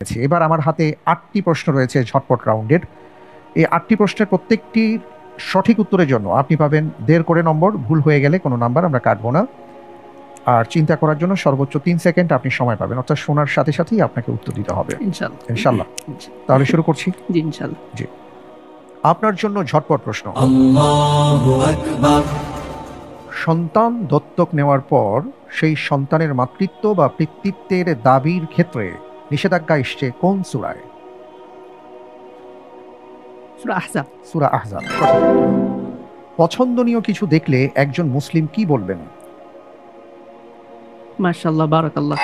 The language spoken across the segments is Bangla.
এবার আমার হাতে ৮টি প্রশ্ন রয়েছে ঝটপট রাউন্ডের। এই ৮টি প্রশ্নের প্রত্যেকটি সঠিক উত্তরের জন্য আপনি পাবেন ১.৫ করে নম্বর। ভুল হয়ে গেলে কোনো নাম্বার আমরা কাটবো না। আর চিন্তা করার জন্য সর্বোচ্চ ৩ সেকেন্ড আপনি সময় পাবেন, অর্থাৎ শোনার সাথে সাথেই আপনাকে উত্তর দিতে হবে ইনশাআল্লাহ। ইনশাআল্লাহ। তাহলে শুরু করছি। জি ইনশাআল্লাহ। জি, আপনার জন্য ঝটপট প্রশ্ন। আল্লাহু আকবার। সন্তান দত্তক নেওয়ার পর সেই সন্তানের মাতৃত্ব বা পিতৃত্বের দাবির ক্ষেত্রে নিষেধাজ্ঞা এসছে কোন সূরায়? সূরা আহজাব। সূরা আহজাব। সঠিক। পছন্দনীয় কিছু দেখলে একজন মুসলিম কি বলবেন? মাশাআল্লাহ, বারাকাল্লাহ।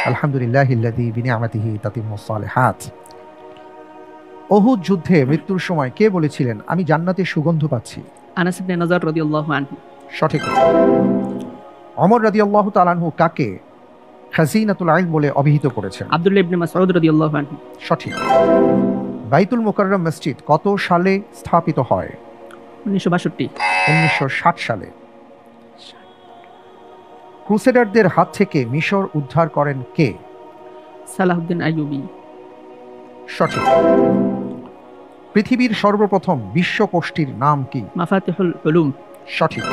আলহামদুলিল্লাহিল্লাযী বিনিআমাতিহি তাতিম্মুস সালিহাত। উহুদ যুদ্ধে মৃত্যুর সময় কে বলেছিলেন আমি জান্নাতের সুগন্ধ পাচ্ছি? আনাস ইবনে নাজার রাদিয়াল্লাহু আনহু। সঠিক। ওমর রাদিয়াল্লাহু তাআলা আনহু কাকে খাজিনাতুল ইলম বলে অভিহিত করেছেন? আব্দুল্লাহ ইবনে মাসউদ রাদিয়াল্লাহু আনহু। সঠিক। বাইতুল মুকাররম মসজিদ কত সালে স্থাপিত হয়? 1962। 1960 সালে। ক্রুসেডারদের হাত থেকে মিশর উদ্ধার করেন কে? সালাহউদ্দিন আইয়ুবী। সঠিক। পৃথিবীর সর্বপ্রথম বিশ্বকোষটির নাম কি? মাফাতিহুল উলুম। সঠিক।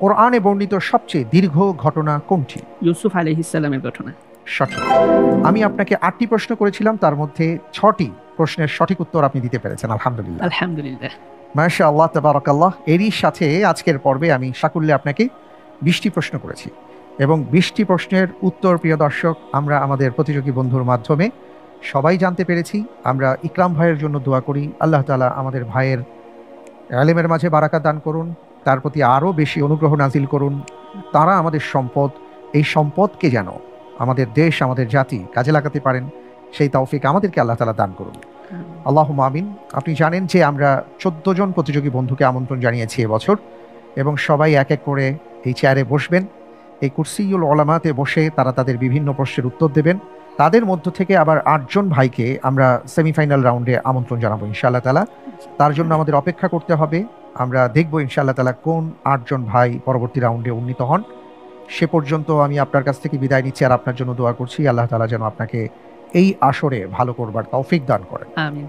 কোরআনে বর্ণিত সবচেয়ে দীর্ঘ ঘটনা কোনটি? ইউসুফ আলাইহিস সালামের ঘটনা। সঠিক। আমি আপনাকে ৮টি প্রশ্ন করেছিলাম, তার মধ্যে ৬টি প্রশ্নের সঠিক উত্তর আপনি দিতে পেরেছেন, আলহামদুলিল্লাহ। আলহামদুলিল্লাহ। মাশাআল্লাহ, তাবারাকাল্লাহ। এরই সাথে আজকের পর্বে আমি সাকুল্যে আপনাকে ২০টি প্রশ্ন করেছি এবং ২০টি প্রশ্নের উত্তর, প্রিয় দর্শক, আমরা আমাদের প্রতিযোগী বন্ধুর মাধ্যমে সবাই জানতে পেরেছি। আমরা ইকরাম ভাইয়ের জন্য দোয়া করি, আল্লাহ তাআলা আমাদের ভাইয়ের ইলমের মাঝে বারাকা দান করুন, তার প্রতি আরও বেশি অনুগ্রহ নাজিল করুন। তারা আমাদের সম্পদ, এই সম্পদকে যেন আমাদের দেশ, আমাদের জাতি কাজে লাগাতে পারেন, সেই তৌফিক আমাদেরকে আল্লাহ তাআলা দান করুন। আল্লাহুম্মা আমিন। আপনি জানেন যে আমরা ১৪ জন প্রতিযোগী বন্ধুকে আমন্ত্রণ জানিয়েছি এবছর, এবং সবাই এক এক করে এই চেয়ারে বসবেন। এই কুরসিউল উলামাতে বসে তারা তাদের বিভিন্ন প্রশ্নের উত্তর দেবেন। তাদের মধ্য থেকে আবার ৮ জন ভাইকে আমরা সেমিফাইনাল রাউন্ডে আমন্ত্রণ জানাবো ইনশাআল্লাহ তাআলা। তার জন্য আমাদের অপেক্ষা করতে হবে। আমরা দেখব ইনশাআল্লাহ তাআলা কোন ৮ জন ভাই পরবর্তী রাউন্ডে উন্নীত হন। সে পর্যন্ত আমি আপনার কাছ থেকে বিদায় নিচ্ছি, আর আপনার জন্য দোয়া করছি আল্লাহ তাআলা যেন আপনাকে এই আসরে ভালো করবার তৌফিক দান করেন। আমিন।